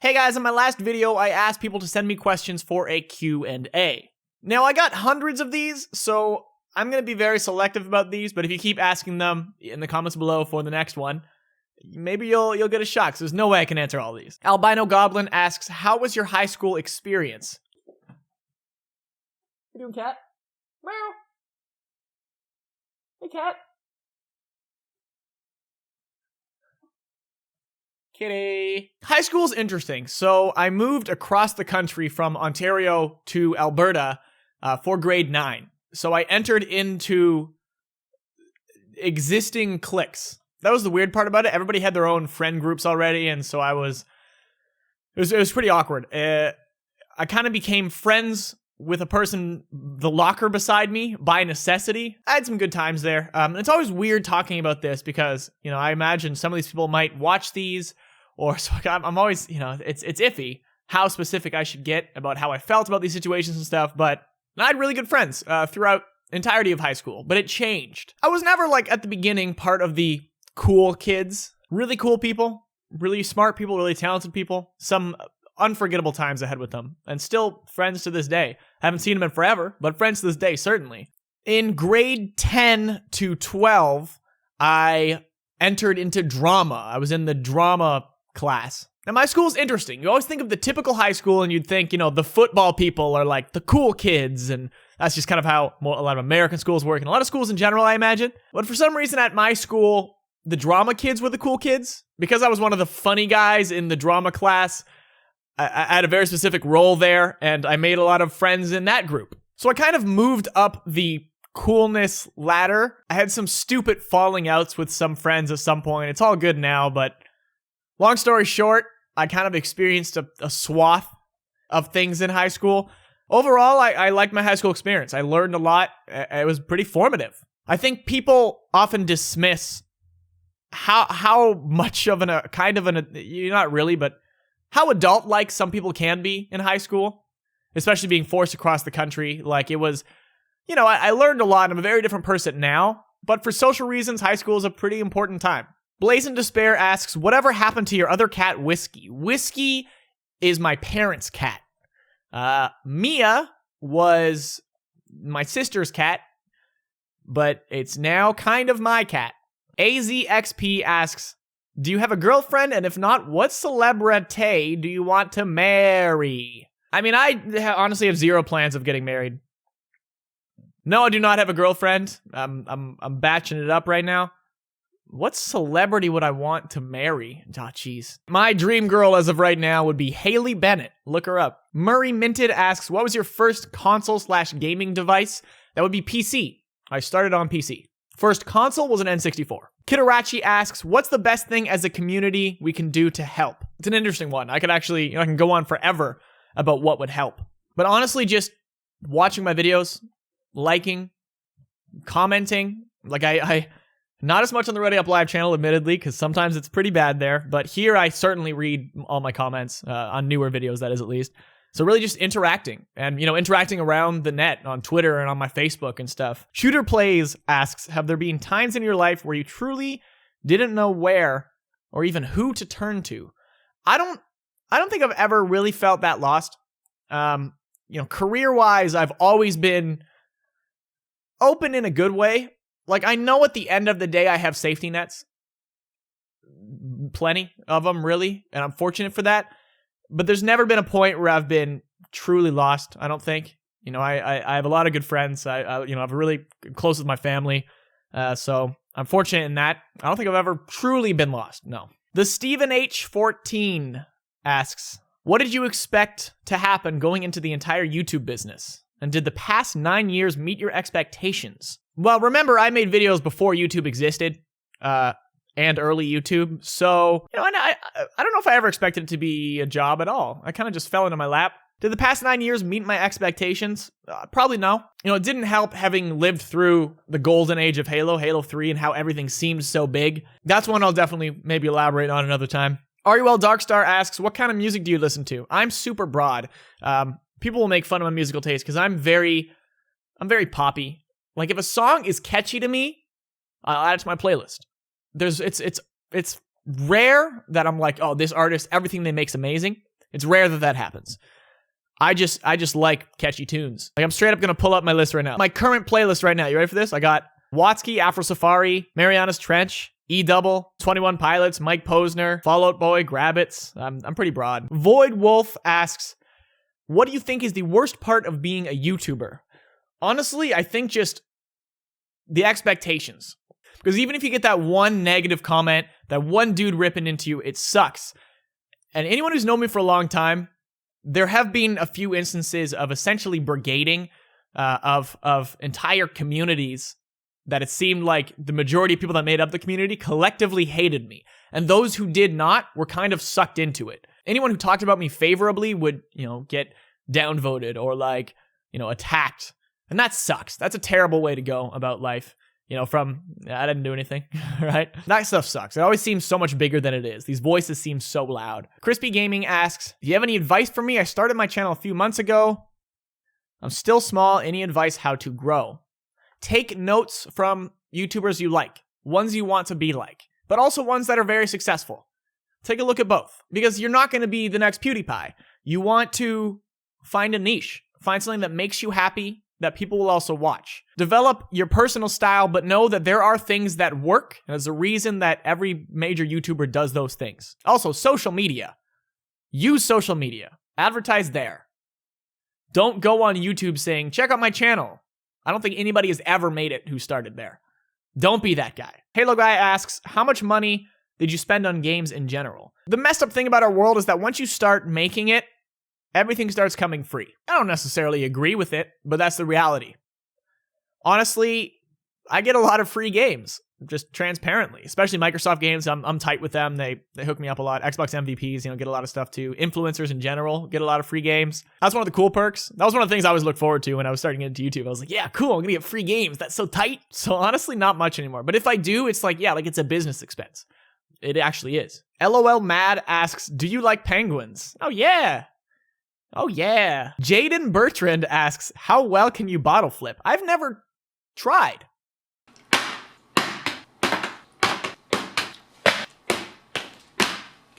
Hey guys, in my last video, I asked people to send me questions for a Q&A. Now, I got hundreds of these, so I'm going to be very selective about these, but if you keep asking them in the comments below for the next one, maybe you'll get a shot, 'cause there's no way I can answer all these. Albino Goblin asks, how was your high school experience? You doing, cat? Meow. Hey, cat. Kitty. High school's interesting. So I moved across the country from Ontario to Alberta for grade 9. So I entered into existing cliques. That was the weird part about it. Everybody had their own friend groups already, and so it was pretty awkward. I kind of became friends with a person, the locker beside me, by necessity. I had some good times there. It's always weird talking about this because, I imagine some of these people might watch these, or so I'm always, it's iffy how specific I should get about how I felt about these situations and stuff, but I had really good friends throughout the entirety of high school, but it changed. I was never, at the beginning, part of the cool kids. Really cool people, really smart people, really talented people. Some unforgettable times I had with them, and still friends to this day. Haven't seen them in forever, but friends to this day, certainly. In grade 10 to 12, I entered into drama. I was in the drama class. Now, my school's interesting. You always think of the typical high school, and you'd think, the football people are like the cool kids, and that's just kind of how a lot of American schools work, and a lot of schools in general, I imagine. But for some reason at my school, the drama kids were the cool kids. Because I was one of the funny guys in the drama class, I had a very specific role there, and I made a lot of friends in that group. So I kind of moved up the coolness ladder. I had some stupid falling outs with some friends at some point. It's all good now, but long story short, I kind of experienced a swath of things in high school. Overall, I liked my high school experience. I learned a lot. It was pretty formative. I think people often dismiss how much of not really, but how adult-like some people can be in high school, especially being forced across the country. It was, I learned a lot. I'm a very different person now, but for social reasons, high school is a pretty important time. Blazing Despair asks, whatever happened to your other cat, Whiskey? Whiskey is my parents' cat. Mia was my sister's cat, but it's now kind of my cat. AZXP asks, do you have a girlfriend? And if not, what celebrity do you want to marry? I mean, I honestly have zero plans of getting married. No, I do not have a girlfriend. I'm batching it up right now. What celebrity would I want to marry? Oh, jeez. My dream girl as of right now would be Haley Bennett. Look her up. Murray Minted asks, what was your first console/gaming device? That would be PC. I started on PC. First console was an N64. Kitarachi asks, what's the best thing as a community we can do to help? It's an interesting one. I can go on forever about what would help. But honestly, just watching my videos, liking, commenting. I not as much on the Ready Up Live channel, admittedly, because sometimes it's pretty bad there. But here I certainly read all my comments on newer videos, that is at least. So really just interacting and, interacting around the net on Twitter and on my Facebook and stuff. Shooter Plays asks, have there been times in your life where you truly didn't know where or even who to turn to? I don't think I've ever really felt that lost. Career-wise, I've always been open in a good way. I know at the end of the day, I have safety nets. Plenty of them, really. And I'm fortunate for that. But there's never been a point where I've been truly lost, I don't think. I have a lot of good friends. I'm really close with my family. So I'm fortunate in that. I don't think I've ever truly been lost, no. The Stephen H14 asks, what did you expect to happen going into the entire YouTube business? And did the past 9 years meet your expectations? Well, remember, I made videos before YouTube existed. And early YouTube. So, and I don't know if I ever expected it to be a job at all. I kind of just fell into my lap. Did the past 9 years meet my expectations? Probably no. It didn't help having lived through the golden age of Halo 3, and how everything seemed so big. That's one I'll definitely maybe elaborate on another time. Ariel Darkstar asks, what kind of music do you listen to? I'm super broad. People will make fun of my musical taste because I'm very poppy. If a song is catchy to me, I'll add it to my playlist. It's rare that I'm like, oh, this artist, everything they make's amazing. It's rare that happens. I just like catchy tunes. Like, I'm straight up gonna pull up my list right now. My current playlist right now. You ready for this? I got Watsky, Afro Safari, Mariana's Trench, E-Double, 21 Pilots, Mike Posner, Fall Out Boy, Grabbits. I'm pretty broad. Void Wolf asks, what do you think is the worst part of being a YouTuber? Honestly, I think just the expectations. Because even if you get that one negative comment, that one dude ripping into you, it sucks. And anyone who's known me for a long time, there have been a few instances of essentially brigading of entire communities that it seemed like the majority of people that made up the community collectively hated me. And those who did not were kind of sucked into it. Anyone who talked about me favorably would, get downvoted or attacked. And that sucks. That's a terrible way to go about life. I didn't do anything, right? That stuff sucks. It always seems so much bigger than it is. These voices seem so loud. Crispy Gaming asks, do you have any advice for me? I started my channel a few months ago. I'm still small. Any advice how to grow? Take notes from YouTubers you like, ones you want to be like, but also ones that are very successful. Take a look at both, because you're not going to be the next PewDiePie. You want to find a niche, find something that makes you happy, that people will also watch. Develop your personal style, but know that there are things that work, and there's a reason that every major YouTuber does those things. Also, social media. Use social media. Advertise there. Don't go on YouTube saying, check out my channel. I don't think anybody has ever made it who started there. Don't be that guy. Halo Guy asks, how much money did you spend on games in general? The messed up thing about our world is that once you start making it, everything starts coming free. I don't necessarily agree with it, but that's the reality. Honestly, I get a lot of free games, just transparently, especially Microsoft games. I'm tight with them. They hook me up a lot. Xbox MVPs, get a lot of stuff too. Influencers in general get a lot of free games. That's one of the cool perks. That was one of the things I always looked forward to when I was starting into YouTube. I was like, yeah, cool, I'm gonna get free games. That's so tight. So honestly, not much anymore. But if I do, it's like it's a business expense. It actually is. LOL Mad asks, do you like penguins? Oh yeah. Jaden Bertrand asks, how well can you bottle flip? I've never tried.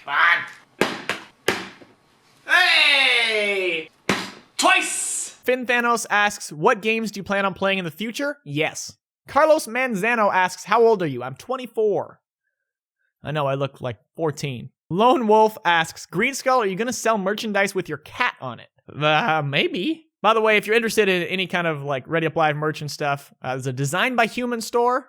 Come on. Hey! Twice! Finn Thanos asks, what games do you plan on playing in the future? Yes. Carlos Manzano asks, how old are you? I'm 24. I know, I look like 14. Lone Wolf asks, Greenskull, are you going to sell merchandise with your cat on it? Maybe. By the way, if you're interested in any kind of Ready Up Live merch and stuff, there's a Design by Human store.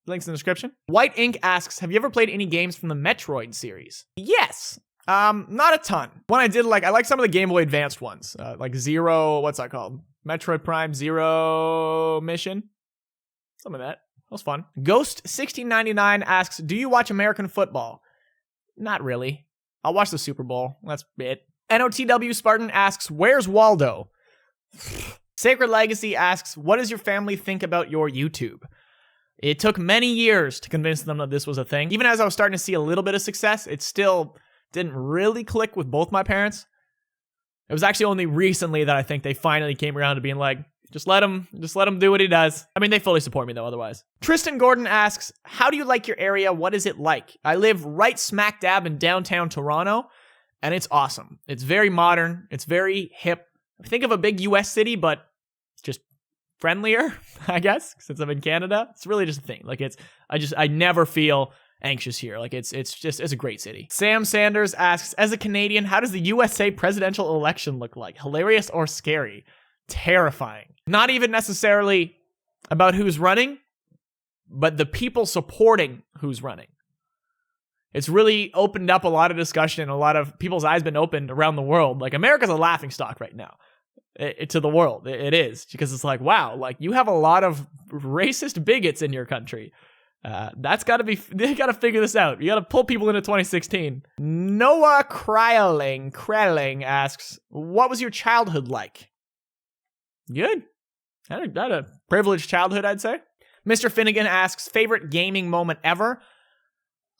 Links in the description. White Ink asks, have you ever played any games from the Metroid series? Yes. Not a ton. One I did I like some of the Game Boy Advanced ones. Zero, what's that called? Metroid Prime Zero Mission? Some of that. That was fun. Ghost1699 asks, do you watch American football? Not really. I'll watch the Super Bowl. That's it. NOTW Spartan asks, where's Waldo? Sacred Legacy asks, what does your family think about your YouTube? It took many years to convince them that this was a thing. Even as I was starting to see a little bit of success, it still didn't really click with both my parents. It was actually only recently that I think they finally came around to being like, just let him do what he does. I mean, they fully support me though, otherwise. Tristan Gordon asks, how do you like your area? What is it like? I live right smack dab in downtown Toronto, and it's awesome. It's very modern. It's very hip. Think of a big US city, but it's just friendlier, I guess, since I'm in Canada. It's really just a thing. I never feel anxious here. It's a great city. Sam Sanders asks, as a Canadian, how does the USA presidential election look like? Hilarious or scary? Terrifying. Not even necessarily about who's running, but the people supporting who's running. It's really opened up a lot of discussion. A lot of people's eyes been opened around the world. America's a laughingstock right now to the world. It is, because it's wow, you have a lot of racist bigots in your country. They gotta figure this out. You gotta pull people into 2016. Noah Krelling asks, what was your childhood like? Good. I had a privileged childhood, I'd say. Mr. Finnegan asks, favorite gaming moment ever?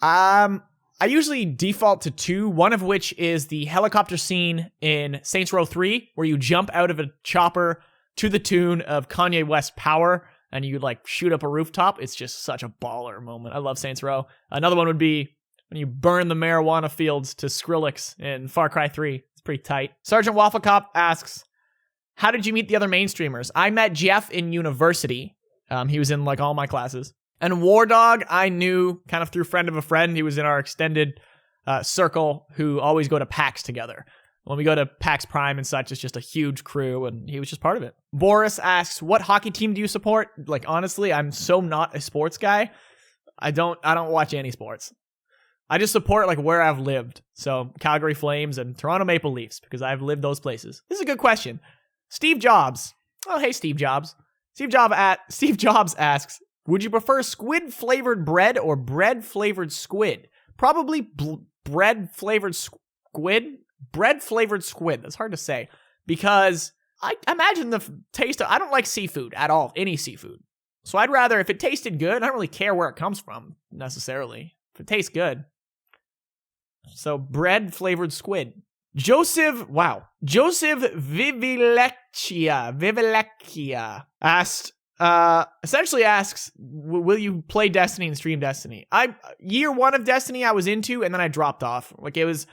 I usually default to two, one of which is the helicopter scene in Saints Row 3, where you jump out of a chopper to the tune of Kanye West Power, and you shoot up a rooftop. It's just such a baller moment. I love Saints Row. Another one would be when you burn the marijuana fields to Skrillex in Far Cry 3. It's pretty tight. Sergeant Waffle Cop asks, how did you meet the other mainstreamers? I met Jeff in university. He was in like all my classes. And War Dog, I knew kind of through friend of a friend. He was in our extended circle who always go to PAX together. When we go to PAX Prime and such, it's just a huge crew, and he was just part of it. Boris asks, what hockey team do you support? Like, honestly, I'm so not a sports guy. I don't watch any sports. I just support like where I've lived. So Calgary Flames and Toronto Maple Leafs, because I've lived those places. This is a good question. Steve Jobs. Oh, hey, Steve Jobs. Steve Jobs asks, would you prefer squid-flavored bread or bread-flavored squid? Probably bread-flavored squid. Bread-flavored squid. That's hard to say. Because I imagine the taste of... I don't like seafood at all. Any seafood. So I'd rather... If it tasted good, I don't really care where it comes from, necessarily. If it tastes good. So bread-flavored squid. Joseph Vivilecchia asked... essentially asks, will you play Destiny and stream Destiny? Year 1 of Destiny I was into, and then I dropped off. Like, it was...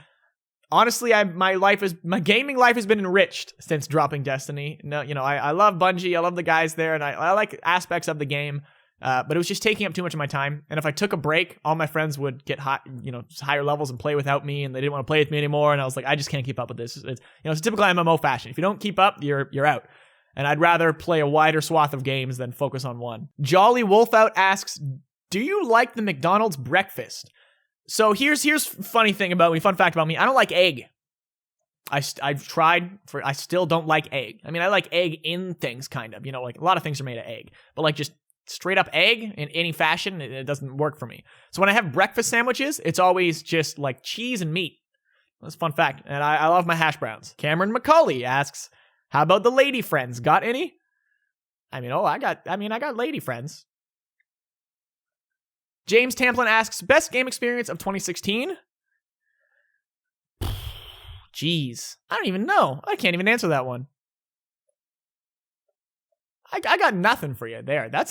Honestly, my gaming life has been enriched since dropping Destiny. No, I love Bungie, I love the guys there, and I like aspects of the game, but it was just taking up too much of my time. And if I took a break, all my friends would get higher levels and play without me, and they didn't want to play with me anymore. And I was like, I just can't keep up with this. It's a typical MMO fashion. If you don't keep up, you're out. And I'd rather play a wider swath of games than focus on one. Jolly Wolfout asks, do you like the McDonald's breakfast? So here's fun fact about me. I don't like egg. I've tried I still don't like egg. I mean, I like egg in things, kind of. Like a lot of things are made of egg. But like just straight up egg in any fashion, it doesn't work for me. So when I have breakfast sandwiches, it's always just like cheese and meat. That's a fun fact. And I love my hash browns. Cameron McCauley asks, how about the lady friends? Got any? I got lady friends. James Tamplin asks, best game experience of 2016? Jeez, I don't even know. I can't even answer that one. I got nothing for you there. I've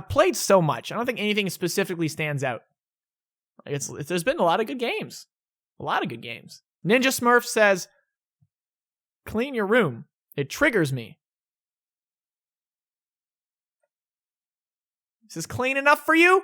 played so much. I don't think anything specifically stands out. There's been a lot of good games. Ninja Smurf says, clean your room. It triggers me. Is this clean enough for you?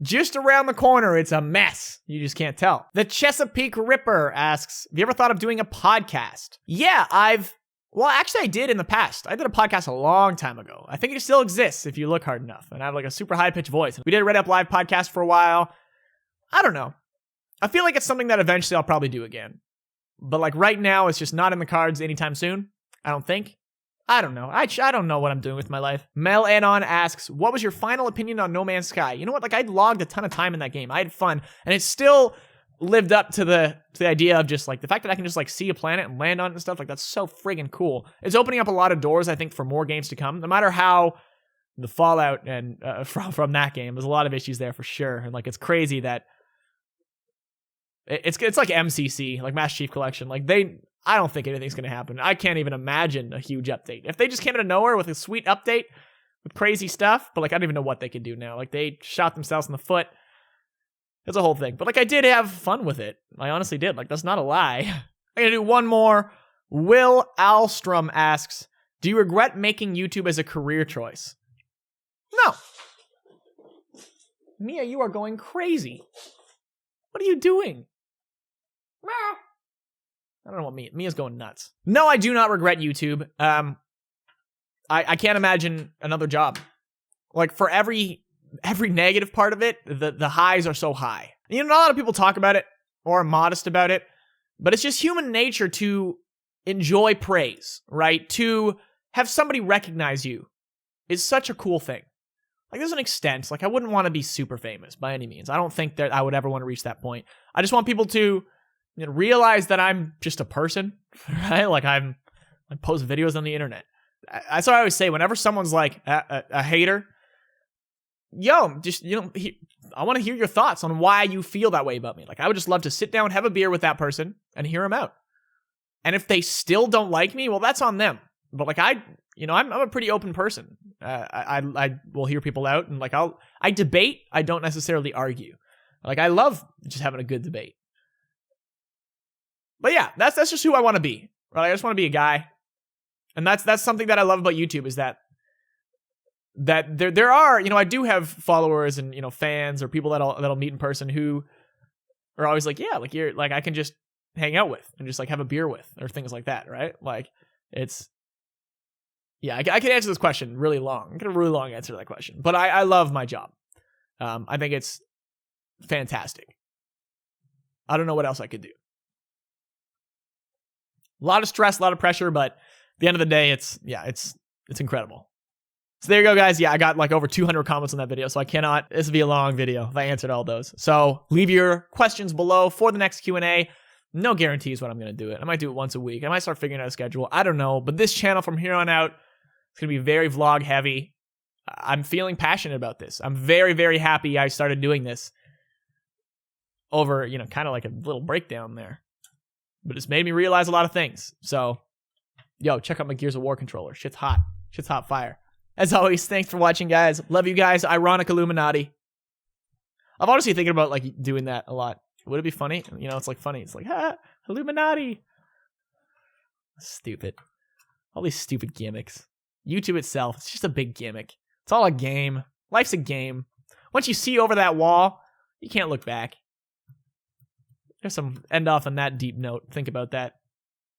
Just around the corner, it's a mess. You just can't tell. The Chesapeake Ripper asks, have you ever thought of doing a podcast? Yeah, actually I did in the past. I did a podcast a long time ago. I think it still exists if you look hard enough. And I have like a super high-pitched voice. We did a Red Up Live podcast for a while. I don't know. I feel like it's something that eventually I'll probably do again. But like right now, it's just not in the cards anytime soon. I don't think. I don't know. I don't know what I'm doing with my life. Mel Anon asks, what was your final opinion on No Man's Sky? You know what? Like, I logged a ton of time in that game. I had fun. And it still lived up to the idea of just, like, the fact that I can just, like, see a planet and land on it and stuff. Like, that's so friggin' cool. It's opening up a lot of doors, I think, for more games to come. No matter how the fallout and from that game, there's a lot of issues there for sure. And, like, it's crazy that it's like MCC, like Master Chief Collection. Like, I don't think anything's going to happen. I can't even imagine a huge update. If they just came out of nowhere with a sweet update with crazy stuff, but like I don't even know what they can do now. Like they shot themselves in the foot. It's a whole thing. But like I did have fun with it. I honestly did. Like that's not a lie. I'm going to do one more. Will Alstrom asks, do you regret making YouTube as a career choice? No. Mia, you are going crazy. What are you doing? I don't know what Mia's going nuts. No, I do not regret YouTube. I can't imagine another job. Like for every negative part of it, the highs are so high. Not a lot of people talk about it or are modest about it, but it's just human nature to enjoy praise, right? To have somebody recognize you is such a cool thing. Like there's an extent, like I wouldn't want to be super famous by any means. I don't think that I would ever want to reach that point. I just want people to realize that I'm just a person, right? Like I post videos on the internet. That's what I always say. Whenever someone's like a hater, just I want to hear your thoughts on why you feel that way about me. Like I would just love to sit down, have a beer with that person, and hear them out. And if they still don't like me, well, that's on them. But like I'm a pretty open person. I will hear people out, and like I debate. I don't necessarily argue. Like I love just having a good debate. But yeah, that's just who I want to be. Right? I just want to be a guy. And that's something that I love about YouTube is that there are, I do have followers and, fans or people that'll meet in person who are always like, yeah, like you're like I can just hang out with and just like have a beer with or things like that, right? Like it's I can answer this question really long. I can a really long answer to that question. But I love my job. I think it's fantastic. I don't know what else I could do. A lot of stress, a lot of pressure, but at the end of the day, it's incredible. So there you go, guys. Yeah, I got like over 200 comments on that video, so this would be a long video if I answered all those. So leave your questions below for the next Q&A. No guarantees when I'm going to do it. I might do it once a week. I might start figuring out a schedule. I don't know, but this channel from here on out, it's going to be very vlog heavy. I'm feeling passionate about this. I'm very, very happy I started doing this over, kind of like a little breakdown there. But it's made me realize a lot of things. So, check out my Gears of War controller. Shit's hot. Shit's hot fire. As always, thanks for watching, guys. Love you guys. Ironic Illuminati. I'm honestly thinking about like doing that a lot. Would it be funny? It's like funny. It's like, Illuminati. Stupid. All these stupid gimmicks. YouTube itself, it's just a big gimmick. It's all a game. Life's a game. Once you see over that wall, you can't look back. There's some end off on that deep note. Think about that.